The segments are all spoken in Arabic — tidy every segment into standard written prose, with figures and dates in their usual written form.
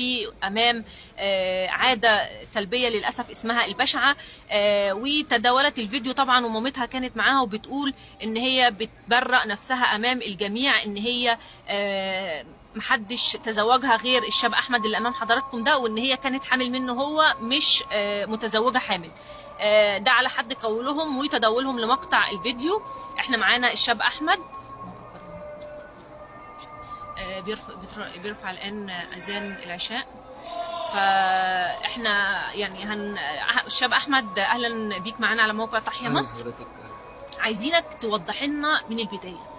في امام عاده سلبيه للاسف اسمها البشعه. وتداولت الفيديو طبعا، ومامتها كانت معاها وبتقول ان هي بتبرأ نفسها امام الجميع، ان هي محدش تزوجها غير الشاب احمد اللي امام حضراتكم ده، وان هي كانت حامل منه هو، مش متزوجه حامل. ده على حد قولهم وتداولهم لمقطع الفيديو. احنا معانا الشاب احمد بيرفع الان اذان العشاء. فاحنا يعني الشاب احمد، اهلا بيك معانا على موقع تحيا مصر. عايزينك توضح لنا من البدايه،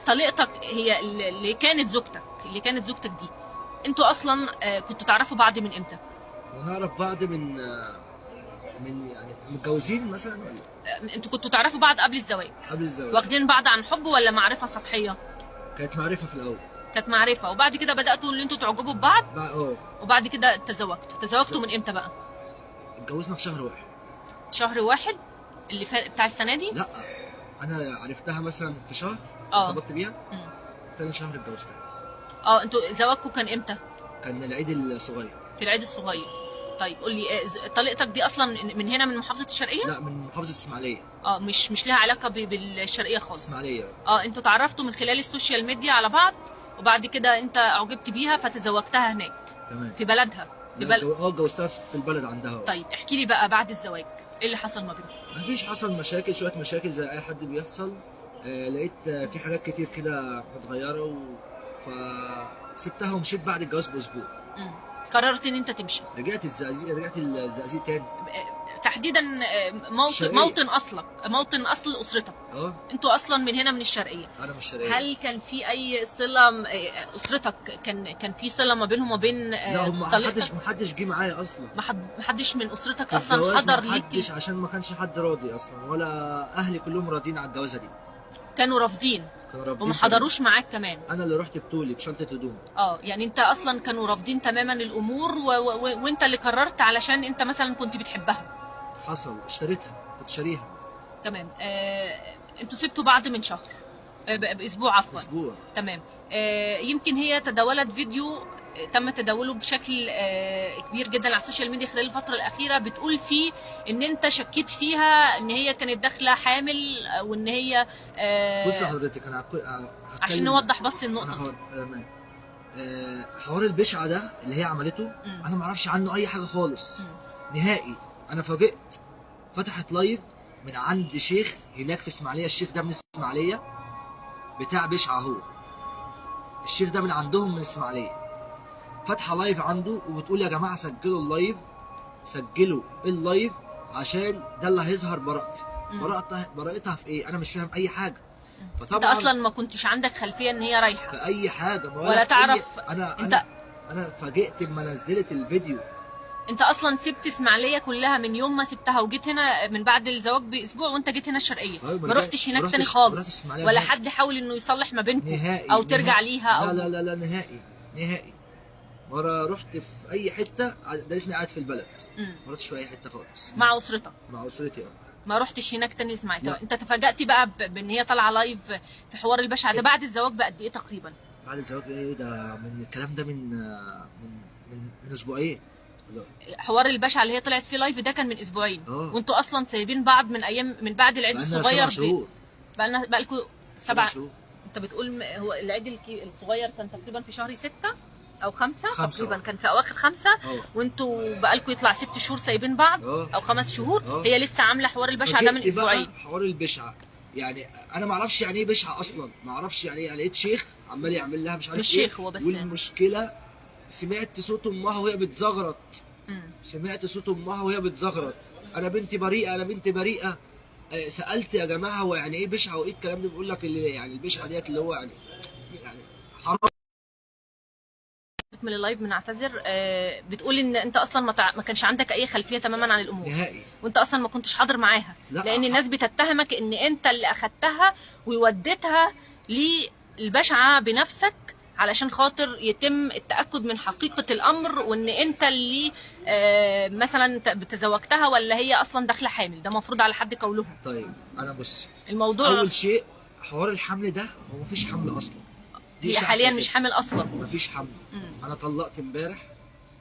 طليقتك هي اللي كانت زوجتك دي، انتوا اصلا كنتوا تعرفوا بعض من امتى؟ نعرف بعض من يعني متجوزين مثلا ولا؟ انتوا كنتوا تعرفوا بعض قبل الزواج؟ قبل الزواج. واخدين بعض عن حب ولا معرفه سطحيه؟ كانت معرفه في الاول. كانت معرفه، وبعد كده بداتوا ان انتوا تعجبوا ببعض. وبعد كده تزوجتوا من امتى بقى؟ اتجوزنا في شهر واحد. شهر واحد اللي بتاع السنه دي؟ لا، انا عرفتها مثلا في شهر ارتبطت بيها. تاني شهر اتجوزتها. انتوا زواجكم كان امتى؟ كان العيد الصغير. في العيد الصغير. طيب قول لي، طليقتك دي اصلا من هنا، من محافظه الشرقيه؟ لا، من محافظه اسماعيليه. مش ليها علاقه بالشرقيه خالص؟ اسماعيليه. انتوا تعرفتوا من خلال السوشيال ميديا على بعض، وبعد كده انت اعجبت بيها فتزوجتها هناك. تمام. في بلدها؟ اتجوزتها في البلد عندها. طيب احكي لي بقى بعد الزواج ايه اللي حصل ما بينكم؟ مفيش، حصل مشاكل، شويه مشاكل زي اي حد بيحصل. لقيت في حاجات كتير كده متغيره فسبتها ومشيت بعد الجواز باسبوع. قررت ان انت تمشي. رجعت الزقازيق تاني. تحديدا موطن اصل اسرتك. انتوا اصلا من هنا، من الشرقيه. انا من الشرقيه. هل كان في اي صله، اسرتك كان في صله ما بينهم وبين لا، هم محدش جه معايا اصلا. محدش من اسرتك اصلا حضر ليك؟ محدش، عشان ما كانش حد راضي اصلا، ولا اهلي كلهم راضيين على الجوازه دي. كانوا رافضين وما حضروش معاك كمان؟ انا اللي رحت بطولي بشنطه هدوم. يعني انت اصلا كانوا رافضين تماما الامور وانت اللي قررت علشان انت مثلا كنت بتحبها. حصل، اشتريتها، كنت شاريها. تمام. انتوا سبتوا بعض من شهر، باسبوع عفوا. اسبوع. تمام. يمكن هي تداولت فيديو تم تداوله بشكل كبير جدا على السوشيال ميديا خلال الفتره الاخيره، بتقول فيه ان انت شكيت فيها ان هي كانت داخله حامل، وان هي بص حضرتك، انا عشان نوضح بس النقطه دي. حوار البشعه ده اللي هي عملته، انا ما اعرفش عنه اي حاجه خالص. نهائي. انا فاجئت، فتحت لايف من عند شيخ هناك في اسماعيليه. الشيخ ده من اسماعيليه، بتاع بشعه. هو الشيخ ده من عندهم من اسماعيليه، فاتحه لايف عنده وبتقول يا جماعه سجلوا اللايف، سجلوا اللايف عشان ده اللي هيظهر براءتي. براءتها في ايه؟ انا مش فاهم اي حاجه. فطبعا انت اصلا ما كنتش عندك خلفيه ان هي رايحه في اي حاجه، ولا تعرف. انا اتفاجئت لما نزلت الفيديو. انت اصلا سبت اسماعيليه كلها من يوم ما سبتها وجيت هنا من بعد الزواج باسبوع، وانت جيت هنا الشرقيه. ما رحتش هناك تاني خالص؟ ولا حد حاول انه يصلح ما بينكم نهائي او ترجع ليها او لا نهائي. مرة رحت في اي حته لقيتني قاعد في البلد. ما رحتش في اي حته خالص. مع اسرتك؟ مع اسرتي. ما رحتش هناك تاني اسماعيليه. انت تفاجأت بقى بان هي طالعه لايف في حوار البشعه ده بعد الزواج بقد ايه تقريبا؟ بعد الزواج ايه ده؟ من الكلام ده من اسبوعين. حوار البشعه اللي هي طلعت فيه لايف ده كان من اسبوعين. وانتوا اصلا سايبين بعض من بعد العيد الصغير. 7 شهور. بقالكم 7 شهور. انت بتقول هو العيد الصغير كان تقريبا في شهر 6 أو 5 تقريبا، كان في اواخر 5. وانتوا بقالكم يطلع 6 شهور سايبين بعض او 5 شهور. هي لسه عامله حوار البشعه ده من اسبوعين. حوار البشعه يعني انا ما اعرفش يعني ايه بشعه اصلا، ما اعرفش يعني ايه. لقيت شيخ عمال يعمل لها مش عارف ايه. مش شيخ هو بس. والمشكله سمعت صوت امها وهي بتزغرط. سمعت صوت امها وهي بتزغرط، انا بنتي بريئه، انا بنتي بريئه. سالت يا جماعه هو يعني ايه بشعه وايه الكلام ده؟ بيقول لك اللي يعني البشعه ديت اللي هو يعني حرام. من اللايف بنعتذر. بتقول ان انت اصلا ما كانش عندك اي خلفيه تماما عن الامور نهائي، وانت اصلا ما كنتش حاضر معاها. لان الناس بتتهمك ان انت اللي اخدتها ووديتها للبشعه بنفسك علشان خاطر يتم التاكد من حقيقه الامر، وان انت اللي مثلا تزوجتها ولا هي اصلا داخله حامل. ده مفروض على حد قولهم. طيب انا بص، الموضوع اول شيء حوار الحمل ده هو مفيش حمل اصلا. هي حاليا مش حامل اصلا. مفيش حمل. انا طلقت امبارح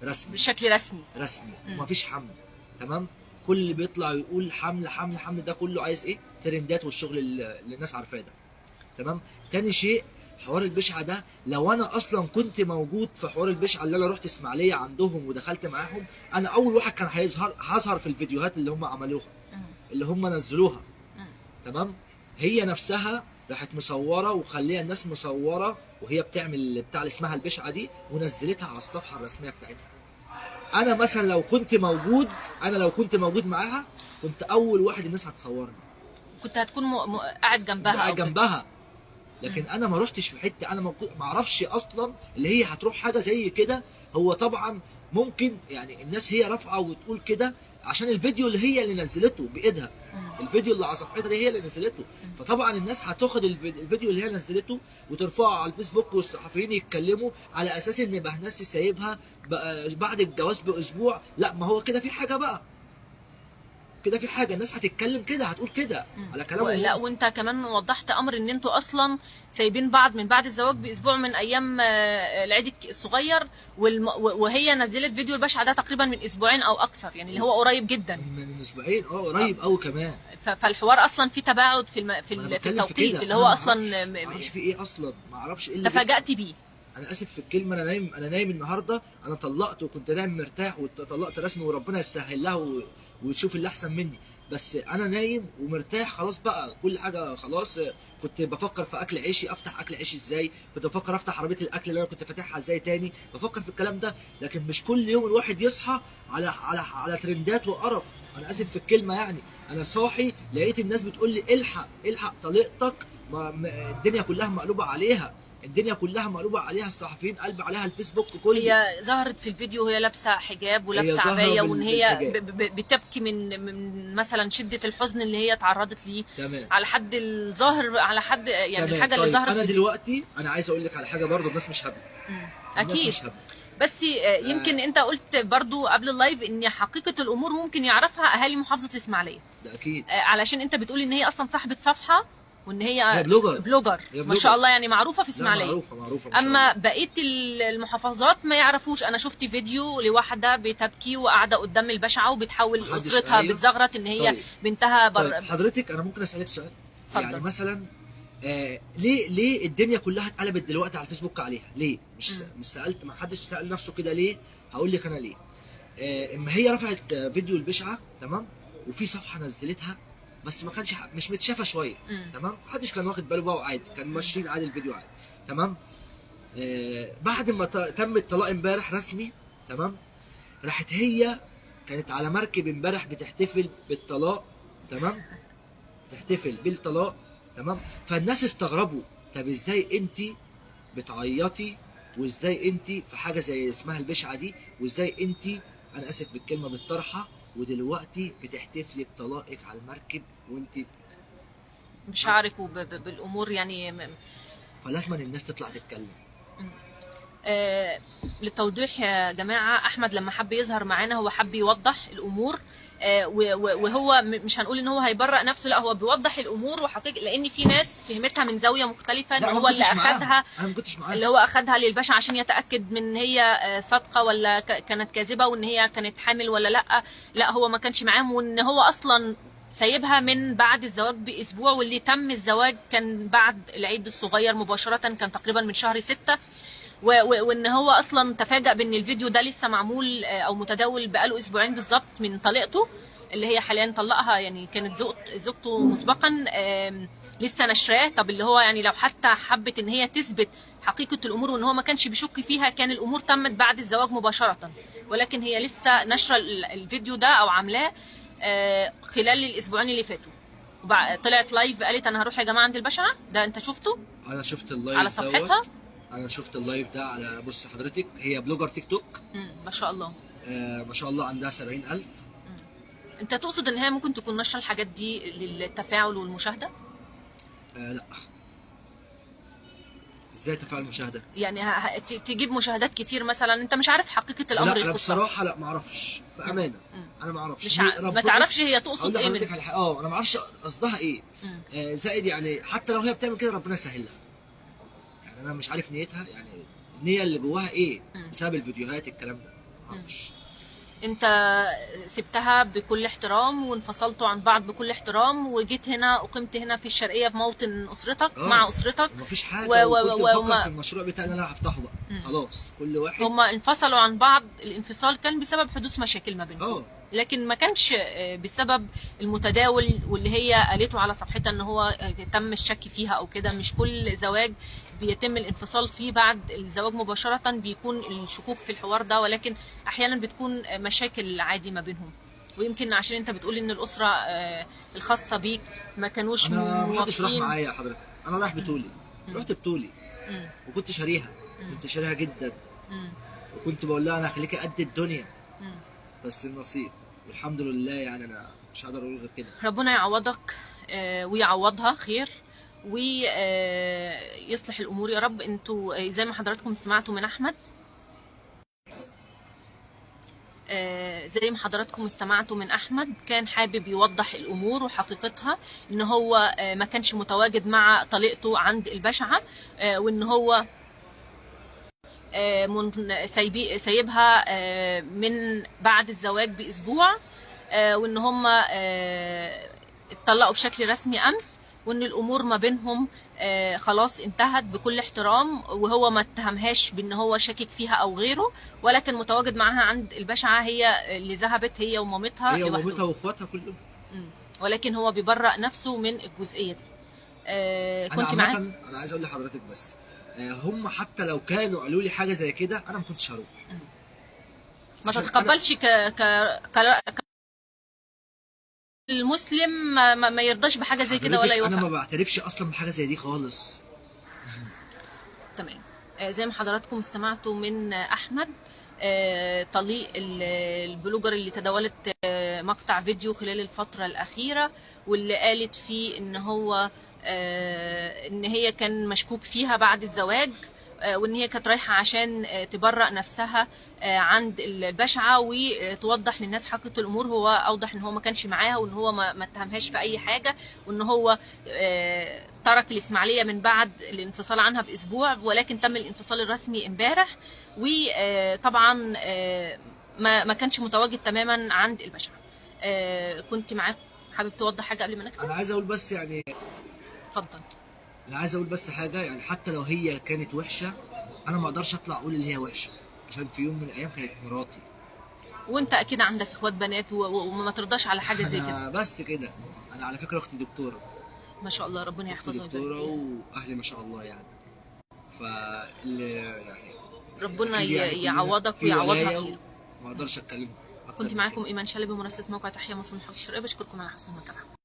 رسمي بشكل رسمي. رسمي ومفيش حمل. تمام. كل اللي بيطلع يقول حمل حمل حمل ده كله عايز ايه؟ ترندات والشغل اللي الناس عارفاه ده. تمام. تاني شيء حوار البشعه ده، لو انا اصلا كنت موجود في حوار البشعه اللي انا رحت اسماعيليه عندهم ودخلت معاهم، انا اول واحد كان هظهر في الفيديوهات اللي هم عملوها اللي هم نزلوها. تمام. هي نفسها راحت مصوره وخليها الناس مصوره وهي بتعمل بتاع اللي اسمها البشعه دي ونزلتها على الصفحه الرسميه بتاعتها. انا مثلا لو كنت موجود معاها، كنت اول واحد الناس هتصورني، كنت هتكون قاعد جنبها قاعد جنبها. لكن انا ما رحتش في حته، انا ما اعرفش اصلا اللي هي هتروح حاجه زي كده. هو طبعا ممكن يعني الناس هي رافعه وتقول كده عشان الفيديو اللي نزلته بايدها، الفيديو اللي على صفحتها دي هي اللي نزلته. فطبعا الناس هتاخد الفيديو اللي هي نزلته وترفعه على الفيسبوك والصحفيين يتكلموا على اساس ان بهنسي سايبها بعد الجواز باسبوع. لا، ما هو كده في حاجه بقى، كده في حاجه الناس هتتكلم كده، هتقول كده على كلامه. لا، وانت كمان وضحت امر ان انتوا اصلا سايبين بعض من بعد الزواج باسبوع من ايام العيد الصغير، وهي نزلت فيديو البشعه ده تقريبا من اسبوعين او اكثر، يعني اللي هو قريب جدا من اسبوعين. قريب قوي كمان. فالحوار اصلا في تباعد في التوقيت اللي هو اصلا ما اعرفش في ايه اصلا، ما اعرفش ايه اللي تفاجأت بيه. انا اسف في الكلمه، انا نايم النهارده، انا طلقت وكنت نايم مرتاح وطلقت رسمي وربنا يسهل لها وتشوف اللي احسن مني، بس انا نايم ومرتاح خلاص بقى، كل حاجه خلاص. كنت بفكر في اكل عيشي، افتح اكل عيشي ازاي، كنت بفكر افتح عربيه الاكل اللي انا كنت فاتحها ازاي تاني، بفكر في الكلام ده. لكن مش كل يوم الواحد يصحى على ترندات وقرف. انا اسف في الكلمه، يعني انا صاحي لقيت الناس بتقول لي الحق طليقتك، الدنيا كلها مقلوبه عليها، الدنيا كلها مقلوبه عليها، الصحفيين قلب عليها الفيسبوك كله. هي ظهرت في الفيديو وهي لابسه حجاب ولابسه عبايه، وان هي بتبكي من مثلا شده الحزن اللي هي تعرضت ليه. تمام. على حد الظاهر، على حد يعني تمام. الحاجه اللي ظهرت انا دلوقتي انا عايز اقول لك على حاجه برضه، الناس مش هبله. اكيد مش هبله. بس يمكن انت قلت برضو قبل اللايف ان حقيقه الامور ممكن يعرفها اهالي محافظه الاسماعيليه. ده اكيد. علشان انت بتقول ان هي اصلا صاحبه صفحه، وان هي بلوجر ما شاء الله، يعني معروفه في اسماعيليه. معروفه اما بقيه المحافظات ما يعرفوش. انا شفت فيديو لواحده بتبكي وقاعده قدام البشعه وبتحاول اسرتها بتزغرط ان هي بنتها طيب حضرتك انا ممكن اسالك سؤال؟ فضل. يعني مثلا ليه الدنيا كلها اتقلبت دلوقتي على الفيسبوك عليها؟ ليه؟ مش سالت، ما حدش سال نفسه كده ليه؟ هقول لك انا ليه. اما هي رفعت فيديو البشعه، تمام، وفي صفحه نزلتها بس ما كانش مش متشافه شويه، تمام، محدش كان واخد باله بقى، وعادي كان ماشيين عادي الفيديو عادي، تمام. بعد ما تم الطلاق امبارح رسمي، تمام، راحت هي كانت على مركب امبارح بتحتفل بالطلاق، تمام، بتحتفل بالطلاق، تمام. فالناس استغربوا، طب ازاي انت بتعيطي، وازاي انت في حاجه زي اسمها البشعه دي، وازاي انت، انا اسف بالكلمه، بالطرحه، ودلوقتي بتحتفلي بطلاقك على المركب وانت بشعرك بالامور يعني. فلازم الناس تطلع تتكلم. للتوضيح يا جماعه، احمد لما حب يظهر معانا هو حب يوضح الامور، وهو مش هنقول ان هو هيبرأ نفسه، لا، هو بيوضح الامور وحقيقة، لان في ناس فهمتها من زاويه مختلفه، ان هو اللي اخذها، اللي هو اخذها للبشع عشان يتاكد من هي صادقه ولا كانت كاذبه، وان هي كانت حامل ولا لا هو ما كانش معاهم، وان هو اصلا سايبها من بعد الزواج باسبوع، واللي تم الزواج كان بعد العيد الصغير مباشره، كان تقريبا من شهر 6، وان هو اصلا تفاجأ بان الفيديو ده لسه معمول او متداول بقاله اسبوعين بالظبط من طليقته اللي هي حاليا طلقها، يعني كانت زوجته مسبقا لسه نشراه. طب اللي هو يعني لو حتى حبت ان هي تثبت حقيقه الامور وان هو ما كانش بيشك فيها، كان الامور تمت بعد الزواج مباشره، ولكن هي لسه نشره الفيديو ده او عاملاه خلال الاسبوعين اللي فاتوا، طلعت لايف قالت انا هروح يا جماعه عند البشعه ده. انت شفته؟ انا شفت اللايف على صفحتها. انا شفت اللايف ده على، بص حضرتك، هي بلوجر تيك توك، ما شاء الله. ما شاء الله، عندها 70,000. انت تقصد ان هي ممكن تكون نشر الحاجات دي للتفاعل والمشاهده؟ لا، ازاي تفاعل المشاهده؟ يعني تجيب مشاهدات كتير مثلا، انت مش عارف حقيقه الامر؟ لا، انا بصراحه لا، ما اعرفش بامانه. انا ما اعرفش، ما تعرفش هي تقصد ايه من انا ما اعرفش قصدها ايه. زائد يعني حتى لو هي بتعمل كده ربنا يسهل لها، يعني انا مش عارف نيتها، يعني النيه اللي جواها ايه بسبب الفيديوهات الكلام ده، معرفش. انت سبتها بكل احترام وانفصلتوا عن بعض بكل احترام، وجيت هنا اقمت هنا في الشرقيه في موطن اسرتك مع اسرتك. مفيش حاجه وكنت بفكر في المشروع بتاعي اللي انا هفتحه بقى. خلاص كل واحد هما انفصلوا عن بعض. الانفصال كان بسبب حدوث مشاكل ما بينهم، لكن ما كانش بسبب المتداول واللي هي قالته على صفحتها ان هو تم الشك فيها او كده. مش كل زواج بيتم الانفصال فيه بعد الزواج مباشرة بيكون الشكوك في الحوار ده، ولكن احيانا بتكون مشاكل عادي ما بينهم. ويمكن عشان انت بتقول ان الاسرة الخاصة بيك ما كانوش موافقين. ما حدش راح معايا يا حضرتك، انا رايح بطولي. رحت بطولي وكنت شاريها، كنت شاريها جدا، وكنت بقول لها انا هخليكي قد الدنيا. بس النصيب والحمد لله، يعني انا مش هقدر اقول غير كده. ربنا يعوضك ويعوضها خير ويصلح الامور يا رب. انتوا زي ما حضراتكم سمعتوا من احمد، زي ما حضراتكم استمعتوا من احمد، كان حابب يوضح الامور وحقيقتها، ان هو ما كانش متواجد مع طليقته عند البشعه، وان هو سايبها من بعد الزواج باسبوع، وان هم اتطلقوا بشكل رسمي امس، وان الامور ما بينهم خلاص انتهت بكل احترام، وهو ما اتهمهاش بان هو شاكك فيها او غيره، ولكن متواجد معاها عند البشعه، هي اللي ذهبت هي ومامتها هي ومامتها واخواتها كلهم. ولكن هو بيبرأ نفسه من الجزئيه دي. كنت معاك. انا عايز اقول لحضرتك بس، هم حتى لو كانوا قالوا لي حاجه زي كده انا ما كنتش هروح. ما تتقبلش المسلم ما يرضاش بحاجه زي كده ولا يوافق. انا ما بعترفش اصلا بحاجه زي دي خالص. تمام. زي ما حضراتكم استمعتوا من احمد، طليق البلوجر اللي تداولت مقطع فيديو خلال الفتره الاخيره، واللي قالت فيه ان هو ان هي كان مشكوك فيها بعد الزواج، وان هي كانت رايحه عشان تبرأ نفسها عند البشعه وتوضح للناس حقيقه الامور. هو اوضح ان هو ما كانش معاها، وان هو ما اتهمهاش في اي حاجه، وان هو ترك الاسماعيليه من بعد الانفصال عنها باسبوع، ولكن تم الانفصال الرسمي امبارح. وطبعا ما كانش متواجد تماما عند البشعه. كنت معاك، حابب توضح حاجه قبل ما نختم؟ انا عايز اقول بس يعني، اتفضل. انا عايز اقول بس حاجه، يعني حتى لو هي كانت وحشه انا ما اقدرش اطلع اقول اللي هي وحشه، عشان في يوم من الايام كانت مراتي. وانت اكيد عندك اخوات بنات وما ترضاش على حاجه زي كده. بس كده. انا على فكره اختي دكتوره ما شاء الله، ربنا يحفظها دكتوره، واهلي ما شاء الله يعني. يعني ربنا يعوضك ويعوضها خير. ما اقدرش اتكلم. كنت معاكم ايمان شلبي، مراسله موقع تحية مصر من الحوض الشرقية. بشكركم على حسن المتابعه.